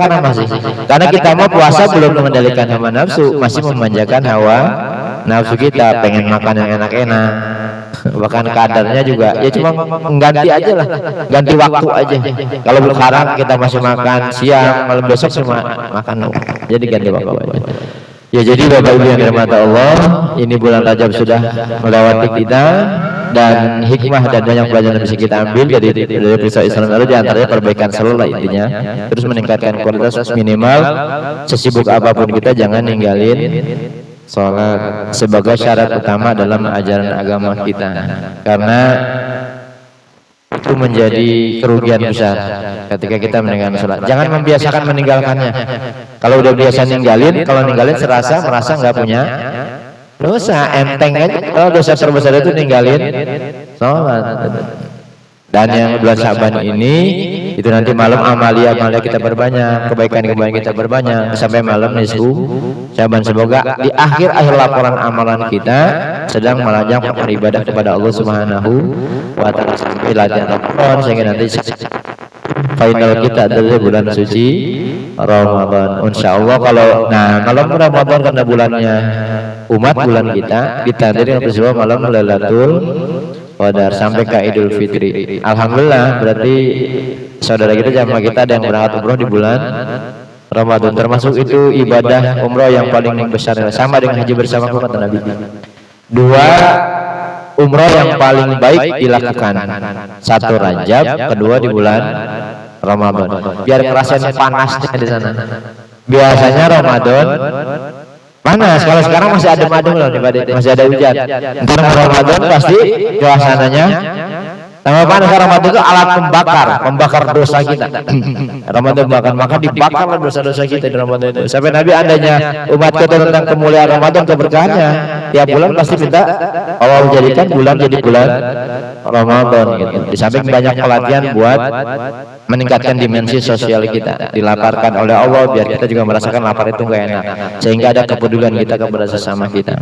karena kita mau puasa belum mengendalikan hawa nafsu, masih memanjakan hawa nafsu kita, pengen makan yang enak-enak. Bahkan kadarnya juga ya cuma mengganti aja lah, ganti waktu aja. Kalau sekarang kita masih makan siang, malam besok cuma makan, jadi ganti waktu aja. Ya jadi Bapak Ibu yang dirahmati Allah, ini bulan Rajab sudah melewati kita, dan hikmah dan banyak pelajaran yang bisa kita ambil dari peristiwa Islam lalu, diantaranya perbaikan selalu intinya, terus meningkatkan kualitas minimal. Sesibuk apapun kita jangan ninggalin sholat sebagai syarat utama dalam ajaran agama kita, karena itu menjadi kerugian besar ketika kita meninggalkan sholat. Jangan membiasakan meninggalkannya. Kalau udah biasa ninggalin, kalau ninggalin merasa nggak punya dosa, enteng aja. Kalau dosa terbesar itu ninggalin sholat. Dan yang bulan Syaban ini Itu nanti malam amalia kita berbanyak, kebaikan kita berbanyak sampai malam nisfu Syaban. Semoga di akhir laporan amalan kita sedang melajang beribadah kepada Allah Subhanahu wa taala sampai latihan Ramadan, sehingga nanti final kita adalah bulan suci Ramadan. Insyaallah kalau malam Ramadan karena bulannya umat, bulan kita dari peristiwa malam Lailatul Qadar sampai ke Idul Fitri. Alhamdulillah, berarti saudara kita jamaah kita ada yang berangkat umroh di bulan Ramadan, termasuk itu ibadah umroh yang paling besar, sama dengan haji bersama kata Nabi. 2 umroh yang paling baik dilakukan, 1 Rajab, kedua di bulan Ramadan, biar kerasanya panasnya di sana. Biasanya Ramadan panas, kalau sekarang masih adem-adem loh, masih ada hujan. Ntar Ramadan pasti suasananya tambah panas. Ramadan itu alat pembakar dosa kita. Ramadan maka dibakarlah dosa-dosa kita di Ramadan itu. Sampai Nabi andainya umatku tentang kemuliaan Ramadan, keberkahannya, tiap bulan pasti minta Allah jadikan bulan jadi bulan Ramadan gitu. Di samping banyak pelatihan buat meningkatkan dimensi sosial kita, dilaparkan oleh Allah biar kita juga merasakan lapar itu gak enak, sehingga ada kepedulian kita kepada sesama kita.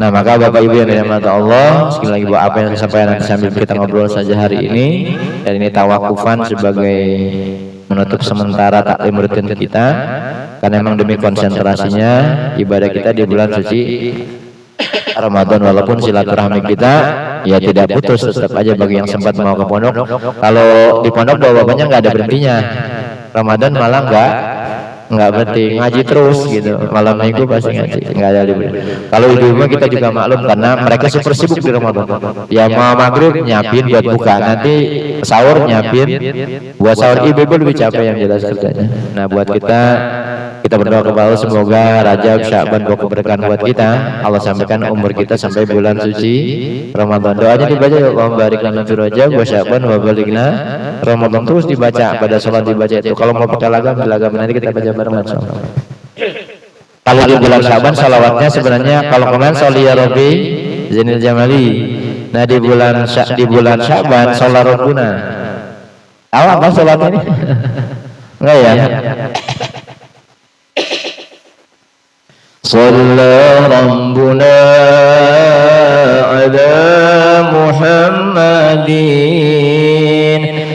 Nah, maka Bapak Ibu yang dirahmati Allah, sekali lagi buat apa yang saya sampaikan nanti sambil kita ngobrol saja hari ini, dan ini tawakufan sebagai menutup sementara taklim rutin kita, karena memang demi konsentrasinya ibadah kita di bulan suci Ramadan. Walaupun silaturahmi kita ya tidak putus, tetap aja bagi yang sempat mau ke pondok. Kalau di pondok bawa-bawanya nggak ada berhentinya, Ramadan malah nggak berhenti, ngaji terus gitu. Malam minggu pasti ngaji, nggak ada libur. Kalau di rumah kita juga maklum karena mereka super sibuk di Ramadan. Ya mau maghrib nyiapin buat buka, nanti sahur nyiapin buat sahur. Ibu lebih capek yang jelas kerjanya. Nah, buat kita berdoa kepada Allah semoga Rajab Sya'ban bawa keberkahan buat kita. Allah sampaikan umur kita sampai bulan suci Ramadan. Doanya dibaca, ya Allah barik lana fi Rajab wa Sya'ban wa balighna Ramadan. Terus dibaca, pada sholat dibaca itu. Kalau mau pakai lagam nanti kita baca bareng insyaallah. Kalau di bulan Sya'ban salawatnya sebenarnya kalau kemarin sholli ya Rabbi Zainil Jamali. Nah, di bulan Sya'ban sholat Rabbuna. Apa sholat ini? Enggak ya? صلى ربنا على محمد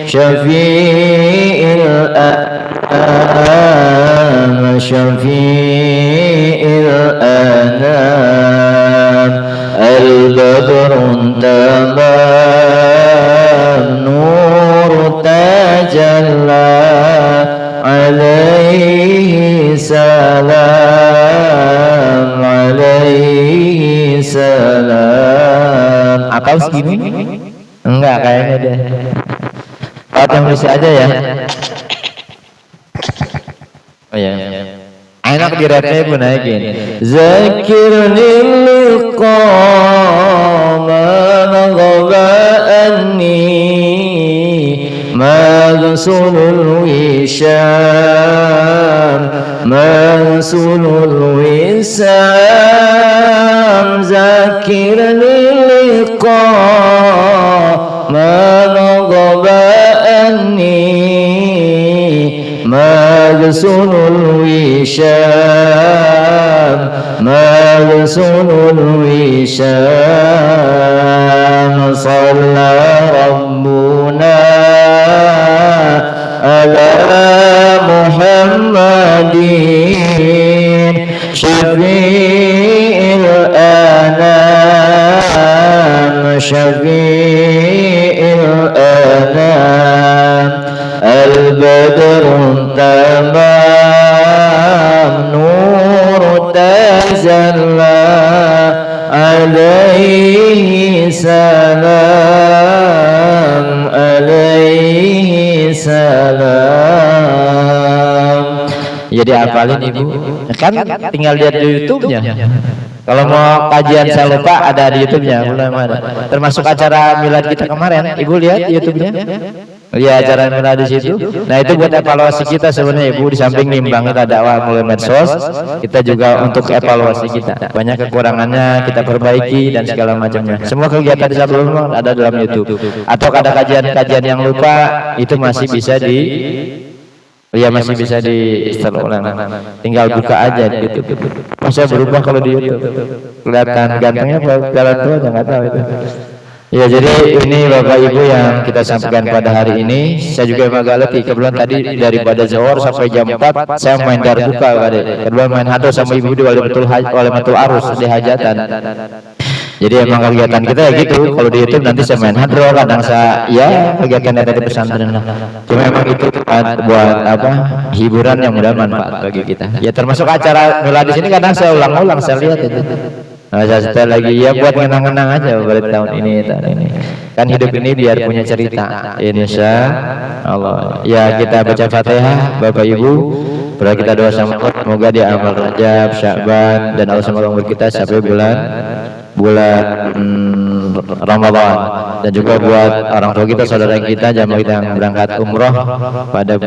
شفيع الأنام البدر تمام نور تجلى عليه salam alaihi salam. Akal segini? Enggak kayaknya deh. Part yang bisa aja ya. Oh ya. Enak di rapnya pun naikin. Zakirni liqama anni Magsulul Wisham Magsulul Wisam Zakir liqa Managaba'ani Magsulul Wisham Magsulul Wisham Salla Rabbuna ala Muhammadin syafi'il anam syafi'il anam al-badrun tamam nur tazalla alaihi salam alaihi salam. Jadi apalin ibu, kan tinggal lihat di YouTube-nya. Kalau mau kajian saya lupa ada di YouTube-nya, belum ada. Termasuk acara milad kita kemarin, ibu lihat di YouTube-nya. Ya, acara milad di situ. Nah, itu buat evaluasi kita sebenarnya Ibu, di samping nimbang kita dakwah melalui medsos, kita juga untuk evaluasi kita. Banyak kekurangannya kita perbaiki dan segala macamnya. Semua kegiatan di Sabrul Hikmah ada dalam YouTube. Atau ada kajian-kajian yang lupa, itu masih bisa masih bisa di install ulang. Tinggal buka aja di YouTube. Masa berubah kalau di YouTube? Kelihatan gantengnya apa jalan tua aja nggak tahu itu. Ya, jadi ini Bapak Ibu yang kita sampaikan pada hari ini. Saya juga agak letih. Kebetulan tadi daripada Zuhur sampai jam 4 saya main darbuka tadi. Kedua main hado sama Ibu di Walimatul Arus di hajatan. Jadi emang kegiatan kita ya gitu. Kalau di YouTube nanti saya main hadro, kadang saya kegiatan dari pesantren lah. Cuma emang itu buat apa? Hiburan yang mudah manfaat bagi kita. Ya termasuk acara milad di sini kadang saya ulang-ulang saya lihat itu. Nah, saya setel lagi ya buat ngenang-ngenang aja berarti tahun ini. Kan hidup ini biar punya cerita. Insya Allah. Ya kita baca Fatihah Bapak Ibu. Berarti kita doa sama Allah semoga di amal Rajab, Sya'ban dan Allah semoga umur kita sampai bulan Ramadan. Dan juga buat orang tua kita, saudara kita, jamaah kita yang berangkat umroh pada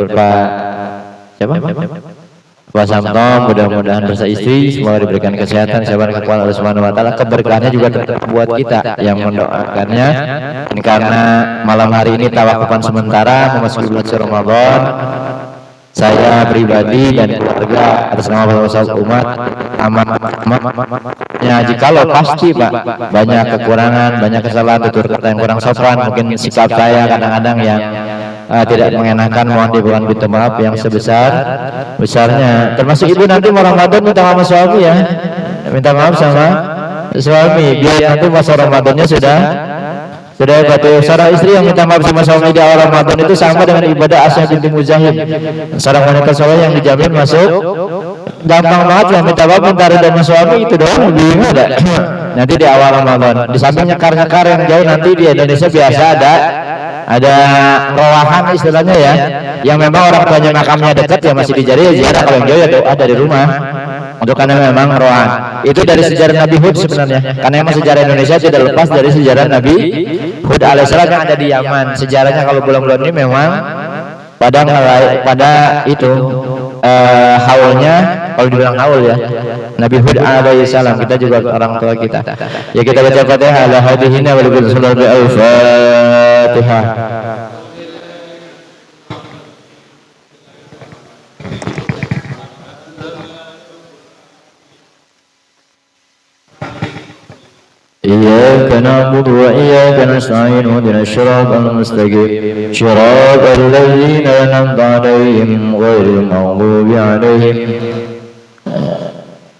siapa? Pak Samtom, mudah-mudahan bersama istri semoga diberikan kesehatan, sabar, kekuatan Allah Subhanahu wa taala. Keberkahannya juga tetap buat kita yang mendoakannya. Ini karena malam hari ini tawakupan sementara memasuki bulan Ramadan. Saya pribadi dan keluarga atas nama umat amannya jikalau pasti Pak banyak kekurangan, banyak kesalahan, tutur kata yang kurang sopan, mungkin sikap saya kadang-kadang yang tidak mengenakan, mohon diberikan minta maaf yang sebesar-besarnya. Termasuk Ibu nanti mau Ramadan minta maaf suami ya, minta maaf sama suami biar nanti masa Ramadannya sudah batu. Seorang istri yang minta maaf sama suami di awal Ramadan itu sama dengan ibadah Asya binti Muzahim, seorang wanita soleh yang dijamin masuk. Gampang banget lah minta maaf, minta ridha sama suami, itu doang lebih ada. Nanti di awal Ramadan, di samping nyekar-nyekar yang jauh, nanti di Indonesia biasa ada rowahan istilahnya ya, yang memang orang tuanya makamnya dekat ya masih dijadi ziarah, kalau yang jauh ya doa dari rumah. Untuk karena memang rohan itu dari sejarah Nabi Hud sebenarnya, karena memang sejarah Indonesia tidak lepas dari sejarah Nabi Hud alaihissalam yang ada di Yaman. Sejarahnya kalau bulan-bulan ini memang pada itu haulnya, kalau dibilang haul ya Nabi Hud alaihissalam. Kita juga orang tua kita ya, kita baca Fatihah ala hadihina wa lillahi sallallahu al-Fatihah. إياك نعبد وإياك نستعين اهدنا الصراط المستقيم صراط الذين أنعمت عليهم غير المغضوب عليهم.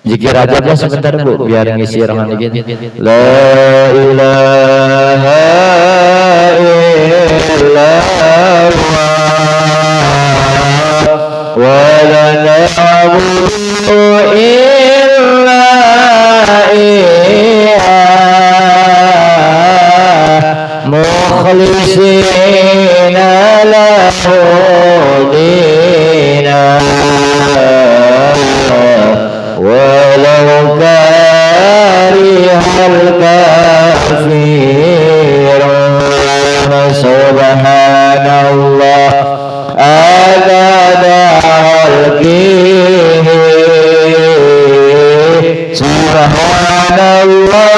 Zikir Rajabnya sebentar Bu biar ngisi rohani dikit. La ilaha illallah wa la na'budu illa mukhlisina lahu dina walau karihal kafirun. Subhanallah adada khalqihi, subhanallah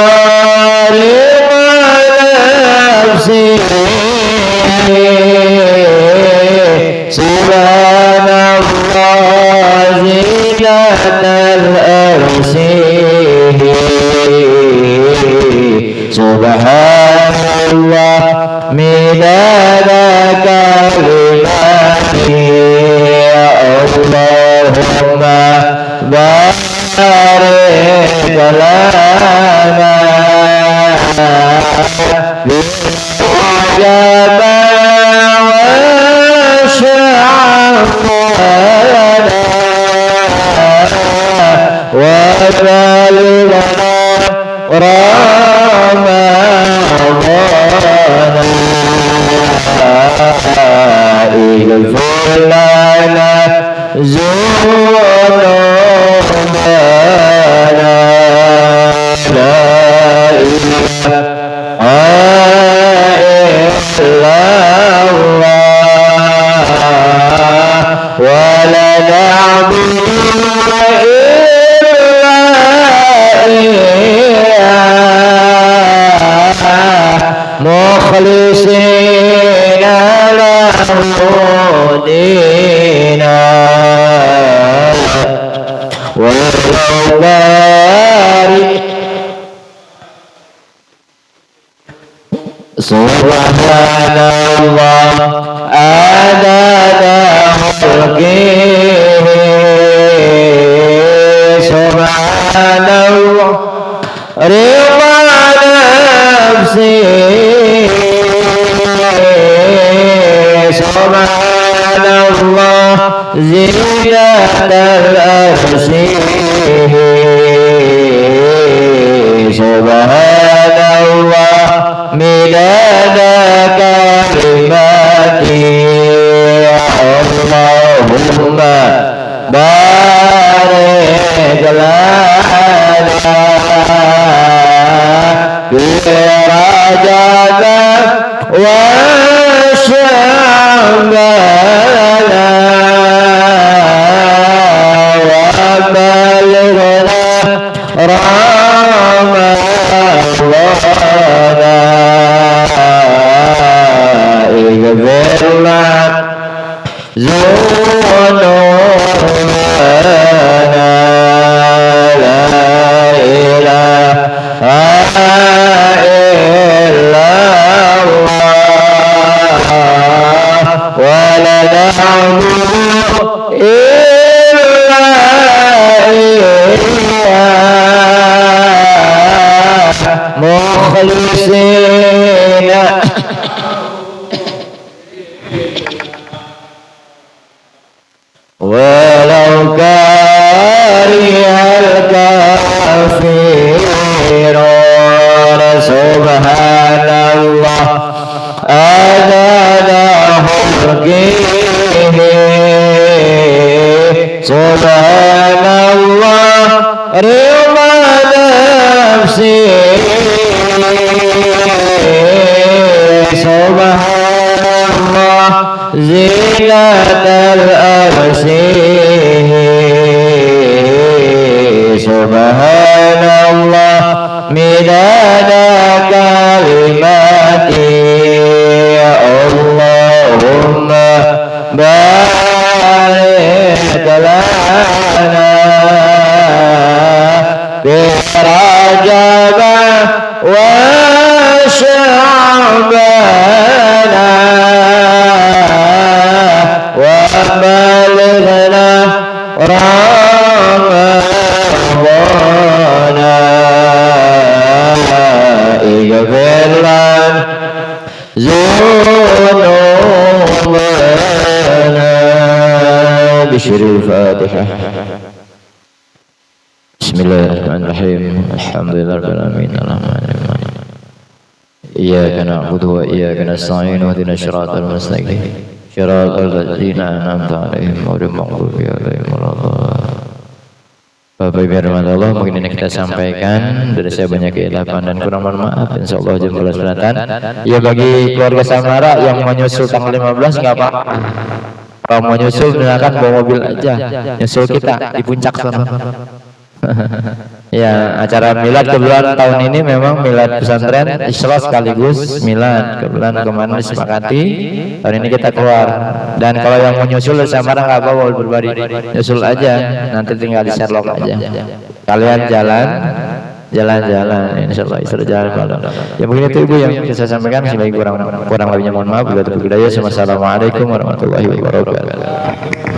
subhanallah zinatal arsihi, subhanallah midada kalimati, Allahumma barik lana Rajaba wa Sya'bana wa balighna Ramadana ighfir lana dhunubana la ilaha illallah na'budu illa iyyah mukhlishina lahu dina walau barik subhanallah adada mulkihi subhanallah rida nafsihi subhanallah zinatal arsihi subhanallah midada kalimati Allahumma barik lana fi Rajab wa Sya'ban wa balighna Ramadana ighfir lana zunubana la ilaha illallah wa la na'budu illa iyyah mukhlishina walau karihal kafirun subhanallah adada mulkihi subhanallah rida nafsihi subhanallah zinatal arsihi subhanallah midada kalimati Allahumma barik lana fi Rajab wa Sya'ban wa balighna Ramadana ighfir lana zunubana bisyril Fatihah. Bismillahirrahmanirrahim. Alhamdulillahirabbil alamin. Arrahmanirrahim. Iyyaka na'budu wa iyyaka nasta'in. Ihdinas siratal mustaqim. Siratal ladzina an'amta 'alaihim ghairil maghdubi 'alaihim waladdallin. Bapak Ibu Allah, mungkin ini kita sampaikan dari saya banyak kehilapan dan kurang bermaaf, insyaallah jam 12 selatan. Ya bagi keluarga Samara yang mau nyusul tanggal 15 enggak apa-apa. Kalau mau nyusul silakan bawa mobil aja. Nyusul kita di puncak sana. Ya, acara milad kebetulan tahun ini memang milad pesantren Isra sekaligus milad. Kebetulan kemarin disepakati, tahun ini kita keluar. Dan kalau yang mau nyusul Samara nggak apa-apa berbari, nyusul aja, nanti tinggal di Sherlock aja. Kalian jalan-jalan, insyaallah Isra jalan kalau. Ya mungkin itu Ibu yang bisa saya sampaikan, sebagai kurang lebihnya mohon maaf. Wassalamualaikum warahmatullahi wabarakatuh.